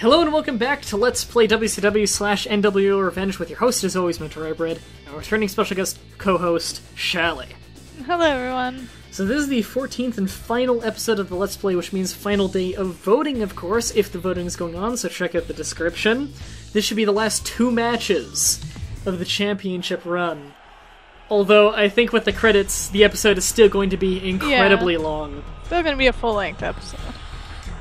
Hello and welcome back to Let's Play WCW / nWo Revenge with your host, as always, Mah-Dry-Bread, and returning special guest co-host, Shally. Hello, everyone. So this is the 14th and final episode of the Let's Play, which means final day of voting, of course, if the voting is going on, so check out the description. This should be the last 2 matches of the championship run. Although, I think with the credits, the episode is still going to be incredibly long. Still gonna be a full-length episode.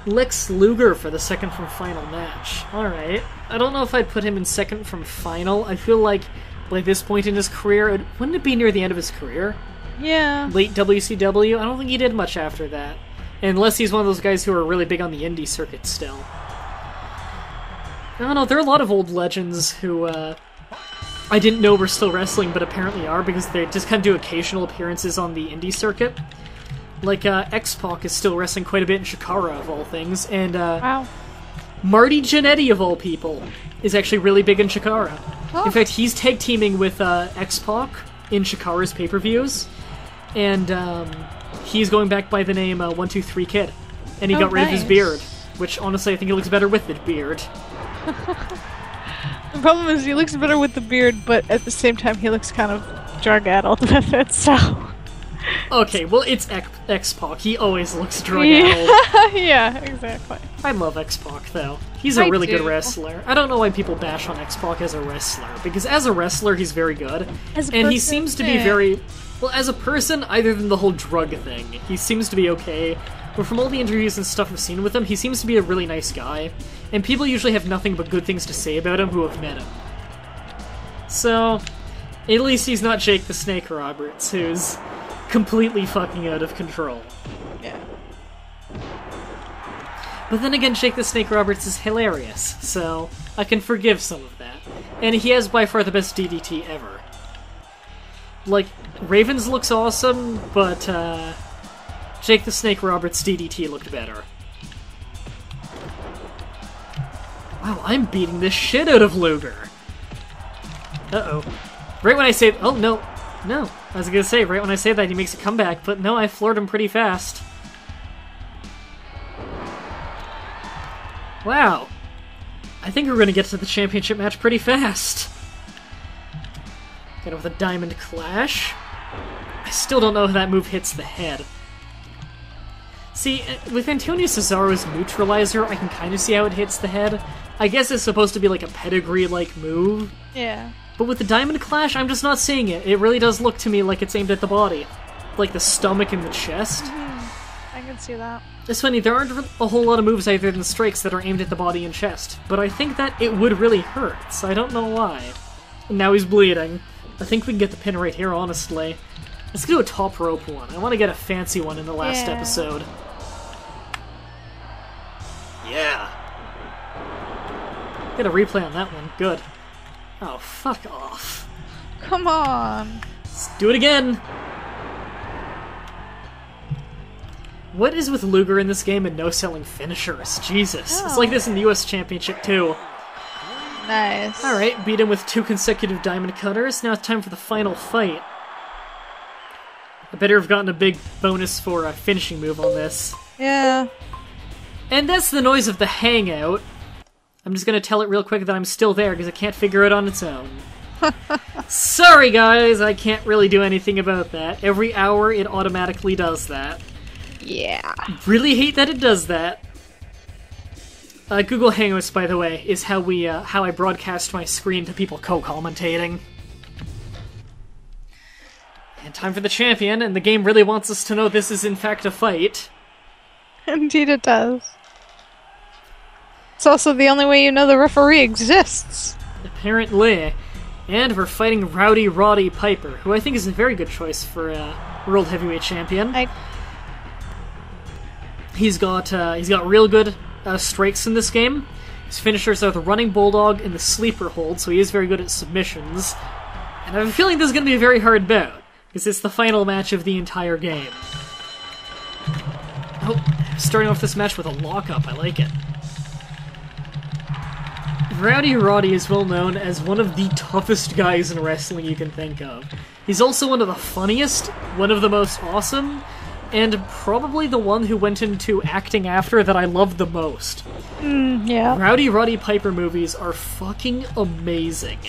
Lex Luger for the second from final match. Alright. I don't know if I'd put him in second from final. I feel like by this point in his career, wouldn't it be near the end of his career? Yeah. Late WCW? I don't think he did much after that. Unless he's one of those guys who are really big on the indie circuit still. I don't know, there are a lot of old legends who, I didn't know were still wrestling, but apparently are, because they just kind of do occasional appearances on the indie circuit. Like, X-Pac is still wrestling quite a bit in Chikara, of all things, and, Wow. Marty Jannetty, of all people, is actually really big in Chikara. Oh. In fact, he's tag teaming with, X-Pac in Chikara's pay-per-views, and, he's going back by the name, 123 Kid. And he got rid of his beard, which, honestly, I think he looks better with the beard. The problem is he looks better with the beard, but at the same time he looks kind of drug-addled with it, so... Okay, well, it's X-Pac. He always looks drug-addled. Yeah, exactly. I love X-Pac, though. He's a really good wrestler. I don't know why people bash on X-Pac as a wrestler, because as a wrestler, he's very good. And he seems to be very... Well, as a person, other than the whole drug thing, he seems to be okay. But from all the interviews and stuff I've seen with him, he seems to be a really nice guy. And people usually have nothing but good things to say about him who have met him. So, at least he's not Jake the Snake Roberts, who's completely fucking out of control. Yeah. But then again, Jake the Snake Roberts is hilarious, so I can forgive some of that. And he has by far the best DDT ever. Like, Ravens looks awesome, but Jake the Snake Roberts' DDT looked better. Wow, I'm beating the shit out of Luger. Uh-oh. Right when I say... Oh, no. No. I was gonna say, right when I say that, he makes a comeback, but no, I floored him pretty fast. Wow. I think we're gonna get to the championship match pretty fast. Got it with a Diamond Clash. I still don't know how that move hits the head. See, with Antonio Cesaro's Neutralizer, I can kind of see how it hits the head. I guess it's supposed to be like a pedigree-like move. Yeah. But with the Diamond Clash, I'm just not seeing it. It really does look to me like it's aimed at the body. Like the stomach and the chest. I can see that. It's funny, there aren't a whole lot of moves other than strikes that are aimed at the body and chest. But I think that it would really hurt, so I don't know why. And now he's bleeding. I think we can get the pin right here, honestly. Let's do a top rope one. I want to get a fancy one in the last episode. Yeah. Get a replay on that one. Good. Oh, fuck off. Come on. Let's do it again. What is with Luger in this game and no-selling finishers? Jesus. It's like this in the US Championship, too. Nice. Alright, beat him with 2 consecutive Diamond Cutters. Now it's time for the final fight. I better have gotten a big bonus for a finishing move on this. Yeah. And that's the noise of the hangout. I'm just gonna tell it real quick that I'm still there because I can't figure it on its own. Sorry guys, I can't really do anything about that. Every hour it automatically does that. Yeah. Really hate that it does that. Google Hangouts, by the way, is how I broadcast my screen to people co-commentating. And time for the champion, and the game really wants us to know this is in fact a fight. Indeed it does. It's also the only way you know the referee exists. Apparently. And we're fighting Rowdy Roddy Piper, who I think is a very good choice for World Heavyweight Champion. He's got real good strikes in this game. His finishers are the Running Bulldog and the Sleeper Hold, so he is very good at submissions. And I have a feeling this is going to be a very hard bout, because it's the final match of the entire game. Oh, starting off this match with a lockup, I like it. Rowdy Roddy is well known as one of the toughest guys in wrestling you can think of. He's also one of the funniest, one of the most awesome, and probably the one who went into acting after that I love the most. Yeah. Rowdy Roddy Piper movies are fucking amazing.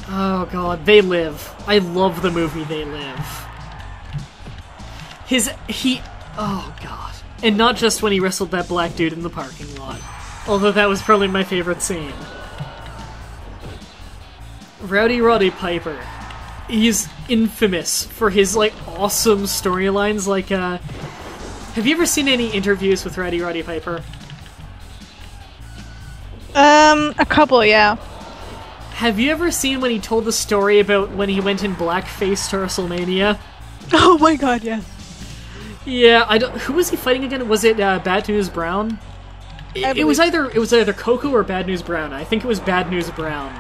Oh god, They Live. I love the movie They Live. Oh god. And not just when he wrestled that black dude in the parking lot. Although that was probably my favorite scene. Rowdy Roddy Piper. He's infamous for his, like, awesome storylines. Like, have you ever seen any interviews with Rowdy Roddy Piper? A couple, yeah. Have you ever seen when he told the story about when he went in blackface to WrestleMania? Oh my god, yes. Yeah, who was he fighting again? Was it Bad News Brown? It was either Coco or Bad News Brown. I think it was Bad News Brown.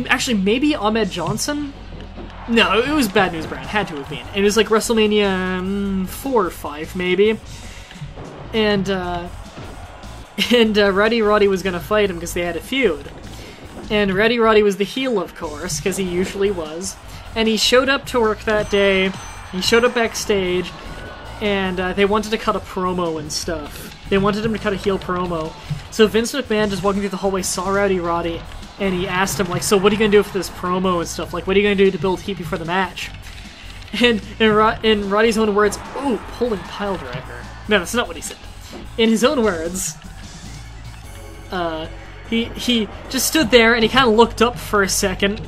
Actually, maybe Ahmed Johnson? No, it was Bad News Brown. Had to have been. It was like WrestleMania 4 or 5, maybe. And Rowdy Roddy was gonna fight him because they had a feud. And Rowdy Roddy was the heel, of course, because he usually was. And he showed up to work that day. He showed up backstage, and they wanted to cut a promo and stuff. They wanted him to cut a heel promo. So Vince McMahon, just walking through the hallway, saw Rowdy Roddy, and he asked him, like, so what are you going to do for this promo and stuff? Like, what are you going to do to build heat before the match? And in Roddy's own words, oh, pulling pile driver. No, that's not what he said. In his own words, he just stood there, and he kind of looked up for a second,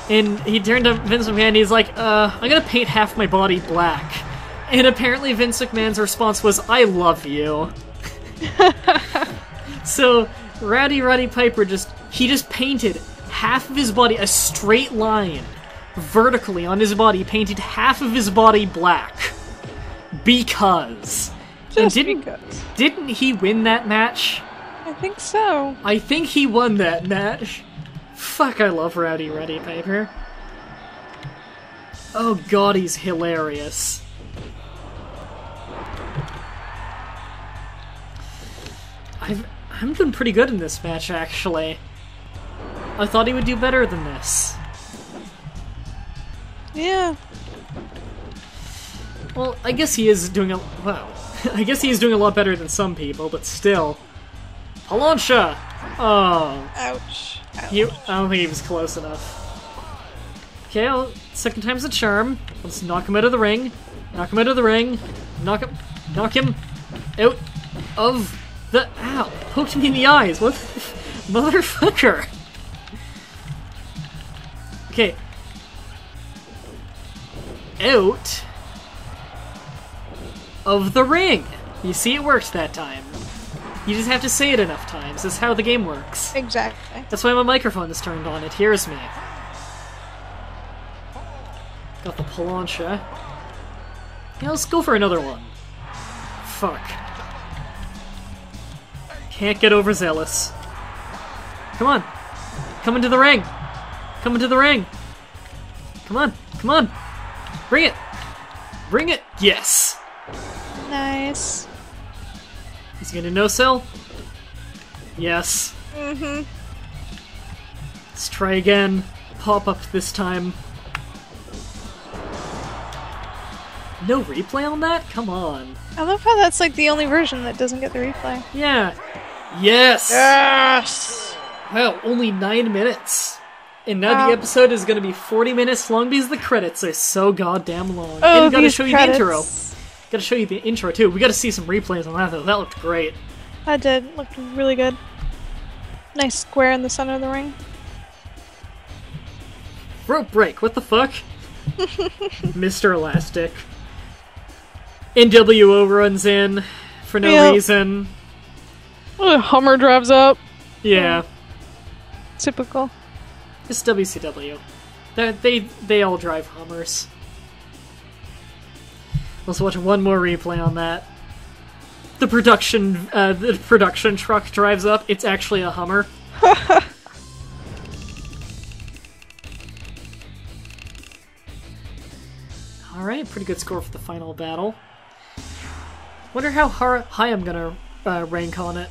and he turned to Vince McMahon, and he's like, I'm going to paint half my body black. And apparently Vince McMahon's response was, I love you. So Rowdy Roddy Piper just painted half of his body, a straight line, vertically on his body, painted half of his body black. Because. Didn't he win that match? I think so. I think he won that match. Fuck, I love Rowdy Roddy Piper. Oh god, he's hilarious. I'm doing pretty good in this match, actually. I thought he would do better than this. Yeah. Well, I guess he is doing I guess he is doing a lot better than some people, but still. Palancha! Oh. Ouch. I don't think he was close enough. Okay, second time's the charm. Let's knock him out of the ring. Knock him out of the ring. Knock him out of the... Ow! Poked me in the eyes. What the... Motherfucker! Okay. Out of the ring. You see, it worked that time. You just have to say it enough times. That's how the game works. Exactly. That's why my microphone is turned on. It hears me. Got the Palancha. Yeah, let's go for another one. Fuck. Can't get overzealous. Come on. Come into the ring. Come into the ring. Come on. Come on. Bring it. Bring it. Yes. Nice. He's gonna no-sell? Yes. Mm-hmm. Let's try again. Pop up this time. No replay on that? Come on. I love how that's like the only version that doesn't get the replay. Yeah. Yes! Yes! Well, only 9 minutes. And now the episode is going to be 40 minutes long because the credits are so goddamn long. Oh, and gotta show you the credits. intro. Gotta show you the intro too. We gotta see some replays on that though. That looked great. That did. Looked really good. Nice square in the center of the ring. Rope break, what the fuck? Mr. Elastic. nWo runs in for no reason. Oh, Hummer drives up. Yeah. Typical. It's WCW. They all drive Hummers. Let's watch one more replay on that. The production truck drives up. It's actually a Hummer. Alright, pretty good score for the final battle. Wonder how high I'm gonna rank on it.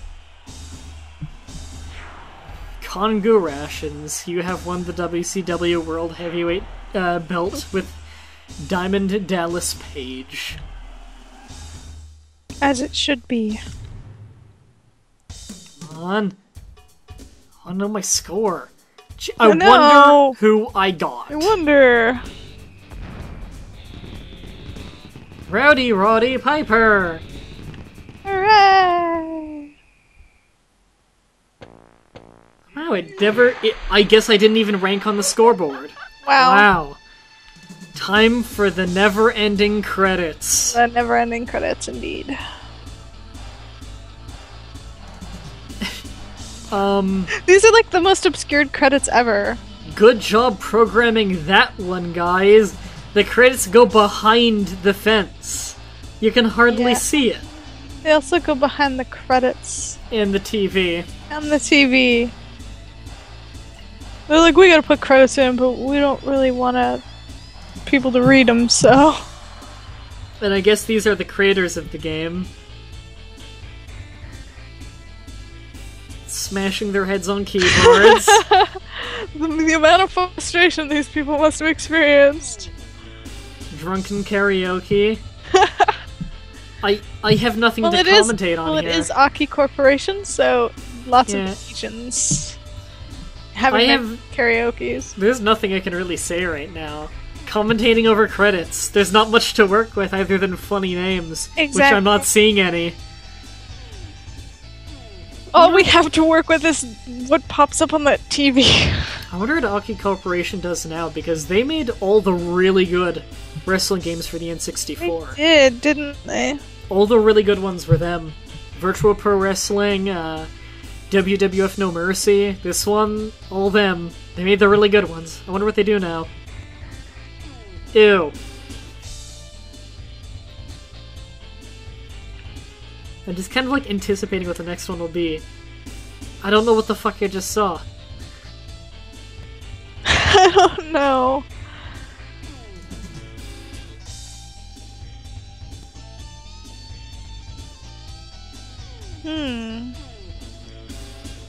Congo Rations, you have won the WCW World Heavyweight belt with Diamond Dallas Page. As it should be. Come on. I want to know my score. I wonder who I got. I wonder. Rowdy Roddy Piper! Hooray! Wow, I guess I didn't even rank on the scoreboard. Wow. Time for the never-ending credits. The never-ending credits, indeed. These are like the most obscured credits ever. Good job programming that one, guys. The credits go behind the fence. You can hardly see it. They also go behind the credits. And the TV. And the TV. They're like, we gotta put credits in, but we don't really want people to read them, so... And I guess these are the creators of the game. Smashing their heads on keyboards. The amount of frustration these people must have experienced. Drunken karaoke. I have nothing to commentate on here. Well, it is Aki Corporation, so lots of Asians having karaoke's. There's nothing I can really say right now. Commentating over credits. There's not much to work with other than funny names, which I'm not seeing any. All we have to work with is what pops up on that TV. I wonder what Aki Corporation does now, because they made all the really good wrestling games for the N64. They did, didn't they? All the really good ones were them. Virtual Pro Wrestling, WWF No Mercy, this one, all them. They made the really good ones. I wonder what they do now. Ew. I'm just kind of like anticipating what the next one will be. I don't know what the fuck I just saw. I don't know.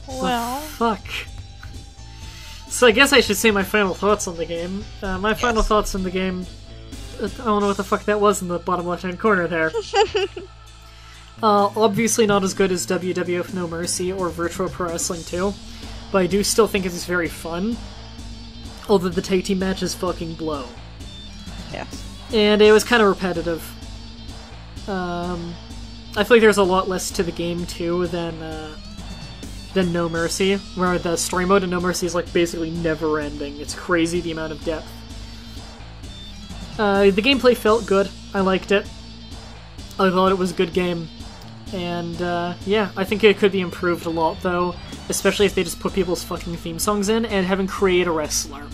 Well. Fuck. So I guess I should say my final thoughts on the game. My final thoughts on the game... I don't know what the fuck that was in the bottom left-hand corner there. Obviously not as good as WWF No Mercy or Virtual Pro Wrestling 2, but I do still think it's very fun. Although the tag team matches fucking blow. Yeah. And it was kind of repetitive. I feel like there's a lot less to the game too than No Mercy, where the story mode in No Mercy is like basically never ending. It's crazy the amount of depth. The gameplay felt good. I liked it. I thought it was a good game. And, yeah, I think it could be improved a lot, though. Especially if they just put people's fucking theme songs in and have them create a wrestler.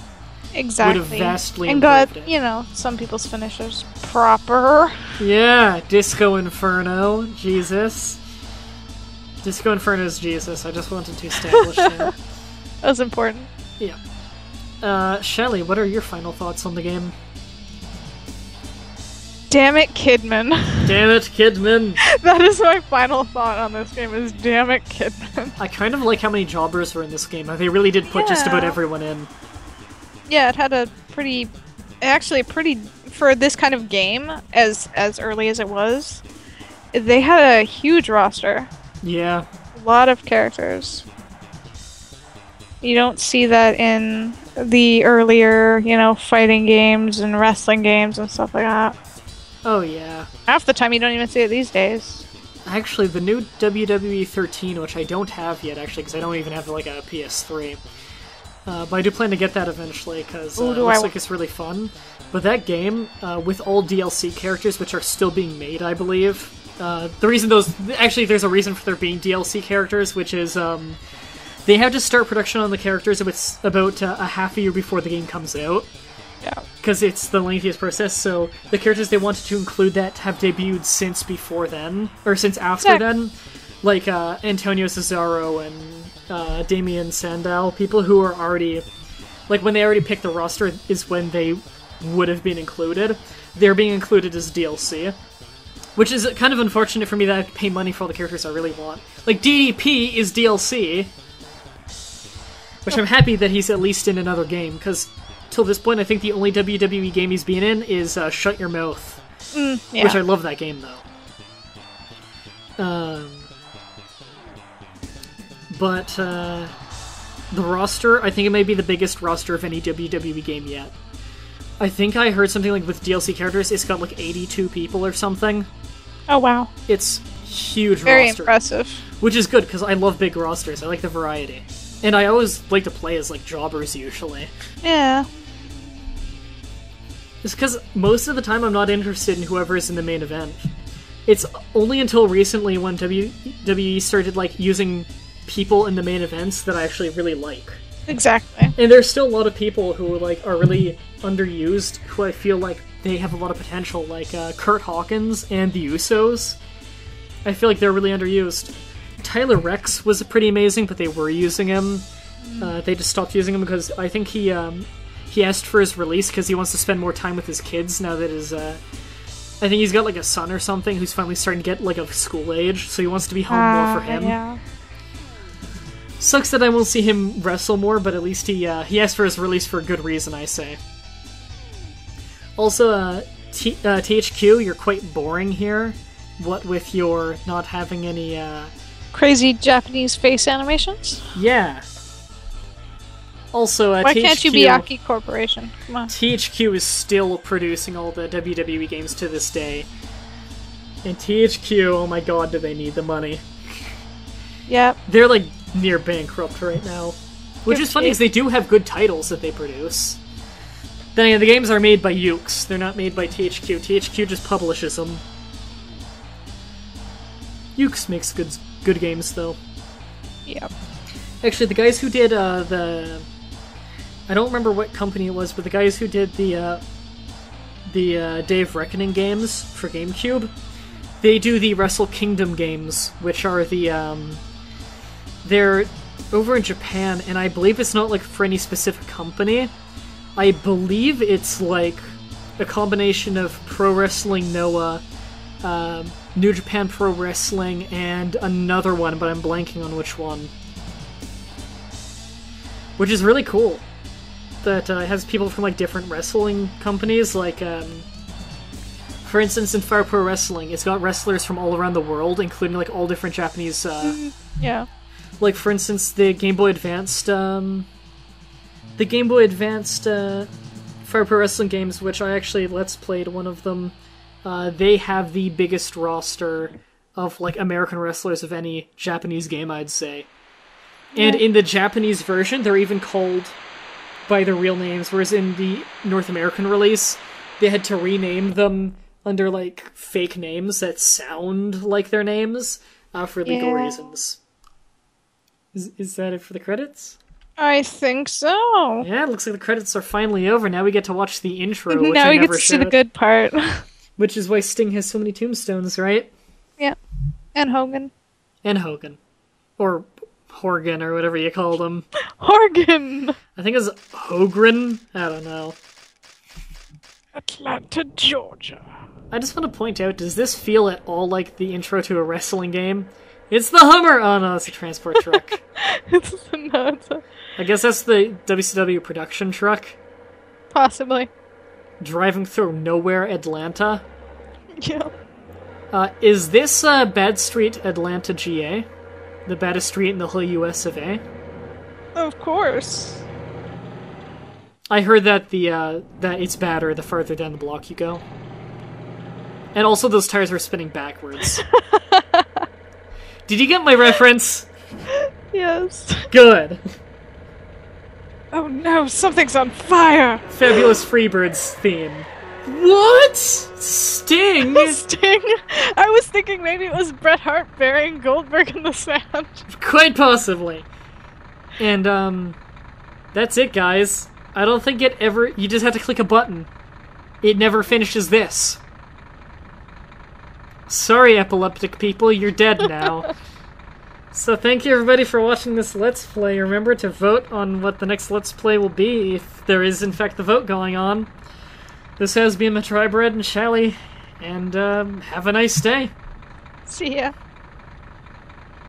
Exactly. Would have vastly improved it. You know, some people's finishers proper. Yeah, Disco Inferno. Jesus. Disco Inferno's Jesus. I just wanted to establish that. That was important. Yeah. Shelly, what are your final thoughts on the game? Damn it, Kidman. Damn it, Kidman. That is my final thought on this game, is damn it, Kidman. I kind of like how many jobbers were in this game. They really did put just about everyone in. Yeah, it had a pretty... Actually, for this kind of game, as early as it was, they had a huge roster. Yeah. A lot of characters. You don't see that in the earlier, you know, fighting games and wrestling games and stuff like that. Oh, yeah. Half the time you don't even see it these days. Actually, the new WWE 13, which I don't have yet, actually, because I don't even have, like, a PS3. But I do plan to get that eventually, because it looks like it's really fun. But that game, with all DLC characters, which are still being made, I believe, the reason those... Actually, there's a reason for there being DLC characters, which is, they have to start production on the characters about a half a year before the game comes out. Yeah. Because it's the lengthiest process, so the characters they wanted to include that have debuted since before then, or since after then, like Antonio Cesaro and Damian Sandow, people who are already, like when they already picked the roster is when they would have been included. They're being included as DLC, which is kind of unfortunate for me that I have to pay money for all the characters I really want. Like DDP is DLC, which I'm happy that he's at least in another game, because till this point, I think the only WWE game he's been in is Shut Your Mouth. Which I love that game, though. but the roster, I think it may be the biggest roster of any WWE game yet. I think I heard something like with DLC characters, it's got like 82 people or something. Oh, wow. It's huge Very roster. impressive. Which is good, because I love big rosters. I like the variety. And I always like to play as, like, jobbers, usually. Yeah. It's because most of the time I'm not interested in whoever is in the main event. It's only until recently when WWE started, like, using people in the main events that I actually really like. Exactly. And there's still a lot of people who, like, are really underused, who I feel like they have a lot of potential, like Kurt Hawkins and the Usos. I feel like they're really underused. Tyler Rex was pretty amazing, but they were using him. They just stopped using him because I think he asked for his release because he wants to spend more time with his kids now that his... I think he's got like a son or something who's finally starting to get like of school age, so he wants to be home more for him. Yeah. Sucks that I won't see him wrestle more, but at least he asked for his release for a good reason, I say. Also, THQ, you're quite boring here. What with your not having any, Crazy Japanese face animations? Yeah. Also, Why THQ, can't you be Aki Corporation? Come on. THQ is still producing all the WWE games to this day. And THQ, oh my god, do they need the money. Yep. They're, like, near bankrupt right now. Which is funny, because they do have good titles that they produce. Then again, the games are made by Ukes. They're not made by THQ. THQ just publishes them. Ukes makes good games, though. Yep. Actually, the guys who did I don't remember what company it was, but the guys who did the Day of Reckoning games for GameCube, they do the Wrestle Kingdom games, which are they're over in Japan, and I believe it's not like for any specific company. I believe it's like a combination of Pro Wrestling nWo, New Japan Pro Wrestling, and another one, but I'm blanking on which one. Which is really cool. That has people from like different wrestling companies, like for instance in Fire Pro Wrestling, it's got wrestlers from all around the world, including like all different Japanese yeah. Like for instance the Game Boy Advanced Fire Pro Wrestling games, which I actually Let's Played one of them. They have the biggest roster of like American wrestlers of any Japanese game, I'd say. And in the Japanese version, they're even called by their real names, whereas in the North American release, they had to rename them under, like, fake names that sound like their names for legal reasons. Is that it for the credits? I think so. Yeah, it looks like the credits are finally over. Now we get to watch the intro, which now I we never get to see showed. the good part. Which is why Sting has so many tombstones, right? Yeah. And Hogan. And Hogan. Or Horgan, or whatever you called him. Horgan! I think it's Hogren? I don't know. Atlanta, Georgia. I just want to point out, does this feel at all like the intro to a wrestling game? It's the Hummer! Oh no, it's a transport truck. I guess that's the WCW production truck. Possibly. Driving through nowhere, Atlanta. Yeah. Is this Bad Street, Atlanta, GA? The baddest street in the whole US of A? Of course. I heard that that it's badder the farther down the block you go. And also those tires were spinning backwards. Did you get my reference? Yes. Good. Oh no, something's on fire! Fabulous Freebirds theme. What? Sting? Sting? I was thinking maybe it was Bret Hart burying Goldberg in the sand. Quite possibly. And, that's it, guys. I don't think it ever... You just have to click a button. It never finishes this. Sorry, epileptic people, you're dead now. So thank you everybody for watching this Let's Play. Remember to vote on what the next Let's Play will be, if there is in fact the vote going on. This has been Mah-Dry-Bread and Shally, and have a nice day. See ya.